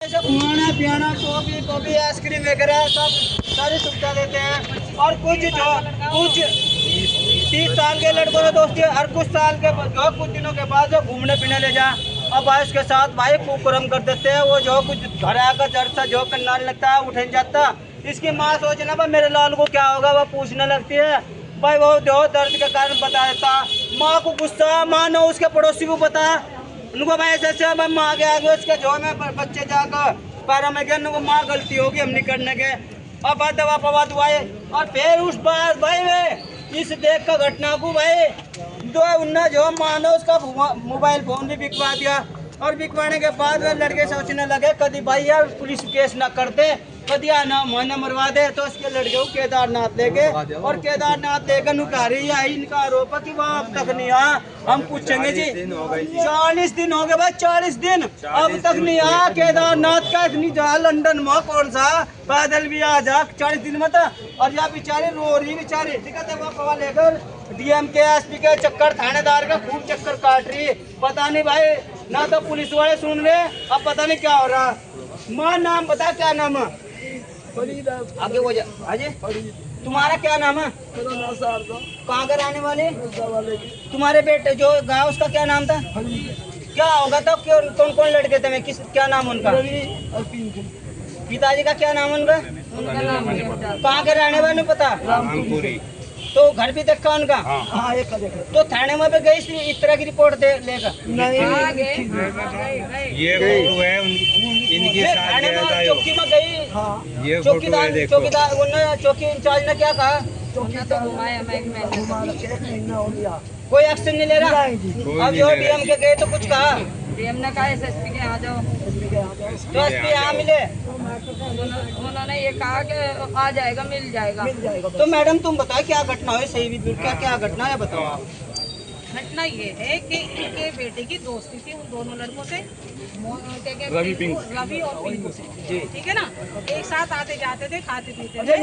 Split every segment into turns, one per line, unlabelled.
खाना पियाना toffee ice cream वगैरह सब सारी सुविधा देते हैं। और कुछ 30 साल के लड़कों ने दोस्ती हर कुछ साल के जो कुछ दिनों के बाद जो घूमने फिरने ले जा और भाई उसके साथ भाई कुकरम कर देते हैं। वो जो कुछ घर आकर जड़ सा जो करना लगता है उठ नहीं जाता। इसकी माँ सोचना भाई मेरे लाल को क्या होगा, वो पूछने लगती है भाई वो जो दर्द के कारण बता देता। माँ को गुस्सा, माँ ने उसके पड़ोसी को पता उनको भाई ऐसे मैं माँ के आगे उसके जो में बच्चे जाकर पैरों में गए उनको माँ गलती होगी हम नहीं करने के और बाद दवा पवा दुआए। और फिर उस बार भाई वे इस देख का घटना को भाई जो उन्हें जो मानो उसका मोबाइल फोन भी बिकवा दिया। और बिकवाने के बाद वे लड़के सोचने लगे कभी भाई यार पुलिस केस ना करते कभी आना मोहना मरवा दे। तो उसके लड़के को केदारनाथ ले गए और केदारनाथ लेकर नुकारी आई इनका आरोप है कि वहाँ अब तक नहीं आया। हम पूछेंगे जी 40 दिन हो गए भाई, 40 दिन अब तक नहीं आया केदारनाथ का। इतनी जा लंदन में कौन सा पैदल भी आ जा 40 दिन में था। और यहाँ बेचारे रो रही बेचारी ठीक है वो पवा लेकर डीएम के एसपी के चक्कर थानेदार का खूब चक्कर काट रही। पता नहीं भाई ना तो पुलिस वाले सुन रहे अब पता नहीं क्या हो रहा। माँ नाम बता क्या नाम है आगे वो अजय तुम्हारा क्या नाम है? कहाँ का रहने वाले? तुम्हारे बेटे जो गाँव उसका क्या नाम था? क्या होगा तो कौन कौन लड़के थे किस क्या नाम उनका? पिताजी का क्या नाम उनका? कहाँ के रहने वाले पता? तो घर भी देखा उनका? हाँ एक देखा। तो थाने में भी गई इस तरह की रिपोर्ट दे लेकर? नहीं ये फोटो है इनकी थाने में चौकी में गई। हाँ ये चौकीदार उन्होंने चौकी इंचार्ज ने क्या कहा? कोई एक्शन नहीं ले रहा। अब जो डीएम के गए तो कुछ कहा? डीएम ने कहा एसएसपी के यहाँ जाओ तो एसपी यहाँ मिले उन्होंने ये कहा कि आ जाएगा मिल जाएगा। तो मैडम तुम बताओ क्या घटना हुई सही भी क्या घटना है बताओ आप।
घटना ये है कि इनके बेटे की दोस्ती थी उन दोनों लड़कों से रवि और पिंकू से ठीक है ना। एक साथ आते जाते थे खाते पीते थे।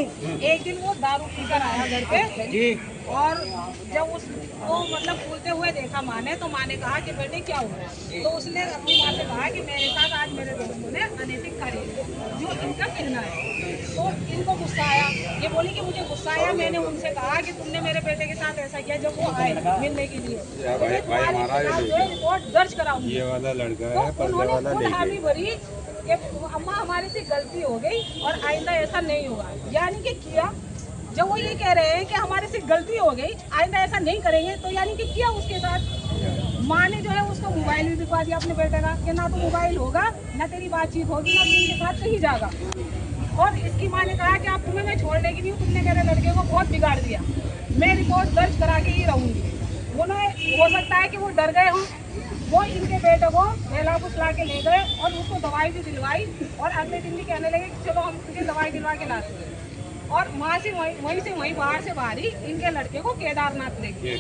एक दिन वो दारू पीकर आया घर पे और जब उसको मतलब फूलते हुए देखा माँ ने तो माँ ने कहा कि बेटे क्या हुआ। तो उसने अपनी माँ से कहा कि मेरे साथ आज मेरे दोस्तों ने अनैतिक कार्य जो इनका कहना है। तो इनको गुस्सा आया। ये बोली कि मुझे गुस्सा आया। मैंने उनसे कहा कि तुमने मेरे बेटे के साथ ऐसा किया जब वो आए मिलने के लिए तो मैं तुम्हारी रिपोर्ट दर्ज कराऊंगी।
ये वाला लड़का
है उन्होंने खुद हामी भरी कि अम्मा हमारे से गलती हो गई और आइंदा ऐसा नहीं होगा। यानी कि किया जब वो ये कह रहे हैं कि हमारे से गलती हो गई आइंदा ऐसा नहीं करेंगे तो यानी कि किया उसके साथ। माँ ने जो है उसको मोबाइल भी दिखवा दिया अपने बेटे का कि ना तो मोबाइल होगा ना तेरी बातचीत होगी ना उनके साथ कहीं जाएगा। और इसकी माँ ने कहा कि आप तुम्हें मैं छोड़ने की नहीं हूँ, तुमने मेरे लड़के को बहुत बिगाड़ दिया, मैं रिपोर्ट दर्ज करा के ही रहूँगी। उन्हें हो सकता है कि वो डर गए हों। वो इनके बेटे को मेला फुसला के ले गए और उसको दवाई भी दिलवाई और अगले दिन भी कहने लगे कि चलो हम तुझे दवाई दिलवा के लाते हैं। और वहाँ से वहीं बाहर से बाहर ही इनके लड़के को केदारनाथ ले गए।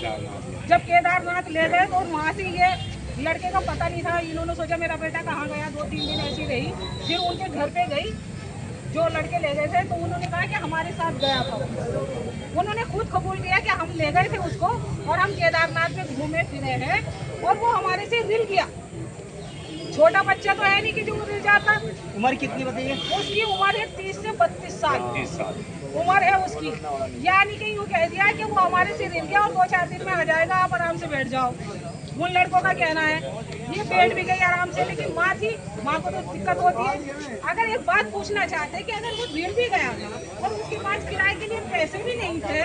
जब केदारनाथ ले गए तो वहाँ से ये लड़के का पता नहीं था। इन्होंने सोचा मेरा बेटा कहाँ गया, 2-3 दिन ऐसी रही। फिर उनके घर पे गई जो लड़के ले गए थे तो उन्होंने कहा कि हमारे साथ गया था। उन्होंने खुद कबूल किया कि हम ले गए थे उसको और हम केदारनाथ में घूमे फिरे हैं और वो हमारे से रिल गया। छोटा बच्चा तो है नहीं कि जो रिल जाता।
उम्र कितनी बताइए?
उसकी उम्र है 30 से 32 साल उम्र है उसकी। यानी कि यूँ कह दिया कि वो हमारे से रिल गया और 2-4 दिन में आ जाएगा, आप आराम से बैठ जाओ। उन लड़कों का कहना है ये बैठ भी गई आराम से, लेकिन माँ थी, माँ को तो दिक्कत होती है। अगर एक बात पूछना चाहते कि अगर वो रिल भी गया था और उसके पास किराए के लिए पैसे भी नहीं थे,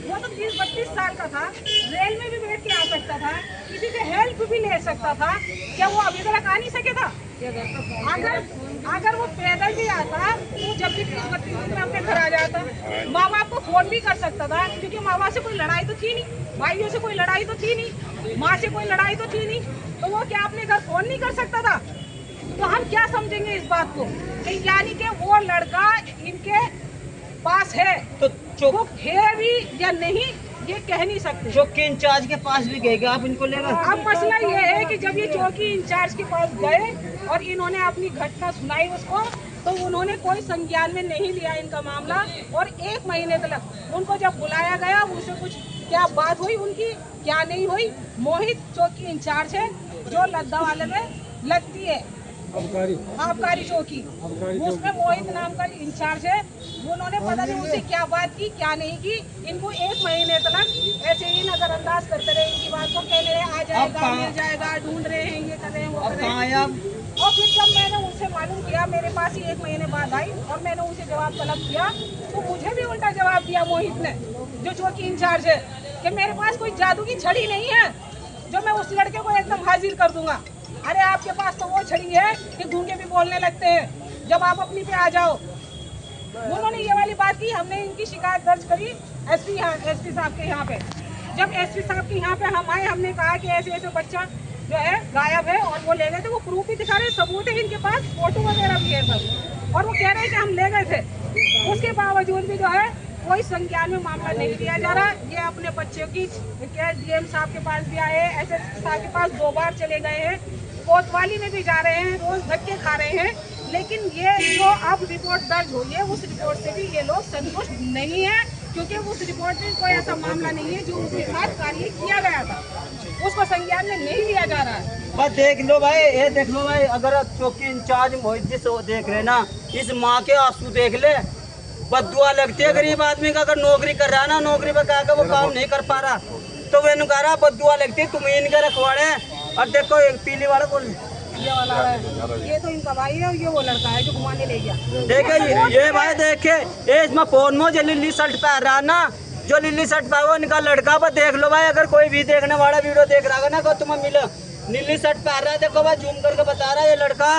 वो तो 30-32 साल का था, रेल में भी बैठ के आ सकता था, किसी से हेल्प भी ले सकता था, क्या वो अभी तक आ नहीं सके था? अगर वो पैदल भी आता तो जब भी 30-32 दिन में अपने घर आ जाता, माँ बाप को फोन भी कर सकता था क्योंकि माँ बाप से कोई लड़ाई तो थी नहीं, भाइयों से कोई लड़ाई तो थी नहीं, माँ से कोई लड़ाई तो थी नहीं, तो वो क्या अपने घर फोन नहीं कर सकता था? तो हम क्या समझेंगे इस बात को कि यानी कि वो लड़का इनके पास है तो वो है भी या नहीं ये कह नहीं सकते।
चौकी इंचार्ज के पास भी गए आप इनको लेकर?
अब मसला ये है कि जब ये चौकी इंचार्ज के पास गए और इन्होंने अपनी घटना सुनाई उसको तो उन्होंने कोई संज्ञान में नहीं लिया इनका मामला। और 1 महीने तक उनको जब बुलाया गया उनसे कुछ क्या बात हुई उनकी क्या नहीं हुई। मोहित चौकी इंचार्ज है जो लद्दा वाले में लगती है आबकारी चौकी, उसमें मोहित नाम का इंचार्ज है। उन्होंने पता नहीं उनसे क्या बात की क्या नहीं की। इनको 1 महीने तक ऐसे ही नजरअंदाज करते रहे, इनकी बात को कह रहे आ जाएगा मिल जाएगा, ढूंढ रहे हैं, ये कर रहे हैं वो कर रहे हैं। और फिर जब मैंने उनसे मालूम किया, मेरे पास ही 1 महीने बाद आई और मैंने उनसे जवाब तलब किया, तो मुझे भी उल्टा जवाब दिया मोहित ने, जो चौकी इंचार्ज है, कि मेरे पास कोई जादू की छड़ी नहीं है जो मैं उस लड़के को एकदम हाजिर कर दूंगा। अरे आपके पास तो वो छड़ी है कि गूंगे भी बोलने लगते हैं, जब आप अपनी पे आ जाओ। उन्होंने ये वाली बात की। हमने इनकी शिकायत दर्ज करी एसपी साहब के यहाँ पे। जब एसपी साहब के यहाँ पे हम आए, हमने कहा कि ऐसे ऐसे बच्चा जो है गायब है और वो ले गए थे। वो प्रूफ भी दिखा रहे, सबूत है इनके पास, फोटो वगैरह भी है सब, और वो कह रहे हैं कि हम ले गए थे। उसके बावजूद भी जो है कोई संज्ञान में मामला नहीं लिया जा रहा। ये अपने बच्चों की डीएम साहब के पास भी आए, एसएसपी साहब के पास 2 बार चले गए हैं, कोतवाली में भी जा रहे हैं, रोज धक्के खा रहे हैं। लेकिन ये जो अब रिपोर्ट दर्ज हुई है, उस रिपोर्ट से भी ये लोग संतुष्ट नहीं है, क्योंकि उस रिपोर्ट में कोई ऐसा मामला नहीं है जो उसके साथ कार्य किया गया था, उसको संज्ञान में नहीं लिया जा रहा है।
बस देख लो भाई, ये देख लो भाई, अगर चौकी इंचार्ज मोहित जी से देख रहे ना, इस माँ के आंसू देख ले। बदुआ लगती है गरीब आदमी का, अगर नौकरी कर रहा है ना, नौकरी पे क्या वो काम नहीं कर पा रहा, तो वे कह रहा बदुआ लगती है, तुम इनके रखवाड़े। और देखो एक पीली वाला बोल,
ये वाला है, ये तो इनका भाई है, ये वो लड़का है जो घुमाने ले गया।
देखे ये भाई, देखे ये इसमें फोन में जो लिल्ली शर्ट पहन रहा ना, जो लिल्ली शर्ट पहन वो इनका लड़का। बस देख लो भाई, अगर कोई भी देखने वाला वीडियो देख रहा है ना, को तुम्हें मिले नीली शर्ट पहन रहा है, देखो भाई जूम करके बता रहा है ये लड़का।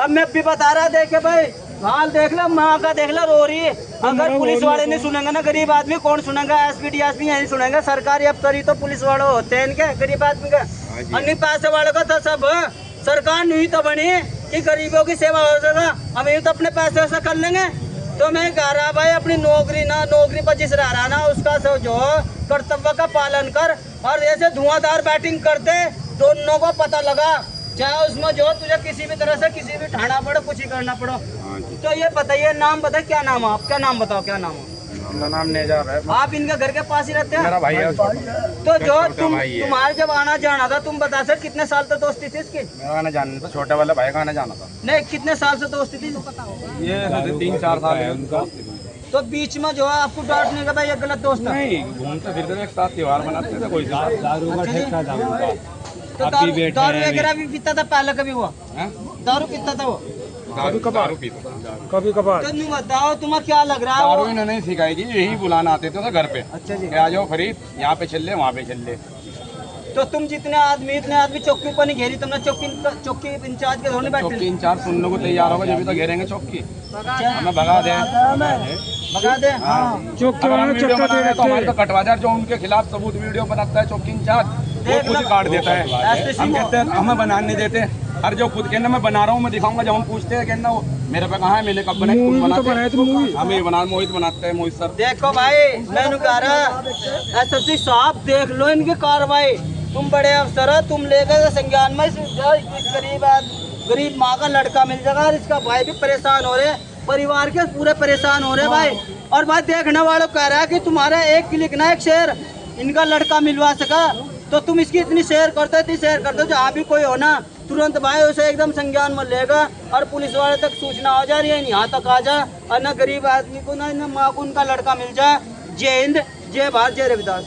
अब मैं भी बता रहा, देखे भाई हाल देख लो, माँ का देख लो, रो रही है। अगर पुलिस वाले नहीं सुनेंगे ना, गरीब आदमी कौन सुनेगा? एसपी डीएसपी यही सुनेंगे। सरकारी अफसर ही तो पुलिस वाले होते हैं इनके, गरीब आदमी का। अन्य पैसे वालों का तो सब सरकार नहीं तो बनी कि गरीबों की सेवा हो सका, हम ये तो अपने पैसे से कर लेंगे। तो मैं कह रहा भाई, अपनी नौकरी पर जिस रहा ना, उसका सब जो कर्तव्य का पालन कर। और ऐसे धुआंधार बैटिंग करते दोनों को पता लगा, चाहे उसमें जो तुझे किसी भी तरह से किसी भी ठाना पड़ो, कुछ ही करना पड़ो। तो ये बताइए, नाम बताए, क्या नाम है आपका? नाम बताओ, क्या नाम है?
मेरा नाम नेजार है।
आप इनके घर के पास ही रहते हैं?
मेरा भाई है।
तो जो तुम्हारे जब आना जाना था, तुम बता सर कितने साल तक दोस्ती थी इसकी?
मेरा आना जाना था, छोटे वाले भाई का आना जाना था।
नहीं, कितने साल से दोस्ती थी?
ये 3-4 साल है उनका।
तो बीच में जो है आपको डांटने का भाई ये गलत दोस्त है?
नहीं, घूमते फिरते एक साथ त्योहार मनाते थे। कोई दारू का ठेका था उनका।
तो दारू वगैरह भी पीता था पहले? कभी हुआ दारू पीता था वो?
दारू पीता था कभी कभार।
तो नहीं बताओ, तुम्हें क्या लग रहा है?
दारू इन्होंने सिखाई थी, यही बुलाना आते थे घर पे।
अच्छा जी,
आ जाओ फरीद, यहाँ पे चल ले, वहाँ पे चल ले।
तो तुम इतने आदमी चौकी पर नहीं घेरी, तुमने चौकी इंचार्ज के धोने बैठे?
चौकी इंचार्ज सुनने को तैयार होगा, जब भी तो घेरेंगे चौकी, हमें भगा दे।
चौकी
हमारे तो कटवाजार जो उनके खिलाफ सबूत वीडियो बनाता है चौकी इंचार्ज, वो खुद काट देता है। हम कहते हैं हमें बनाने नहीं देते, और जो खुद कहना मैं बना रहा हूँ, मैं दिखाऊंगा। जब हम पूछते हैं कहना वो मेरे पे कहाँ है, मैंने कब बनाई, तुम बनाते? हमें मोहित बनाते हैं, मोहित सर।
देखो भाई, मैंने कह रहा एसएसपी साहब देख लो इनकी कार्रवाई। तुम बड़े अफसर हो, तुम लेकर संज्ञान में गरीब माँ का लड़का मिल जाएगा, और इसका भाई भी परेशान हो रहे, परिवार के पूरे परेशान हो रहे भाई। और भाई देखने वालों कह रहा है कि तुम्हारा एक क्लिक ना एक शेयर इनका लड़का मिलवा सका, तो तुम इसकी इतनी शेयर करते हो, जहाँ भी कोई हो ना तुरंत भाई उसे एकदम संज्ञान में लेगा, और पुलिस वाले तक सूचना हो जा रही है, यहाँ तक आ जा, और ना गरीब आदमी को ना माँ को उनका लड़का मिल जाए। जय हिंद, जय भारत, जय रविदास।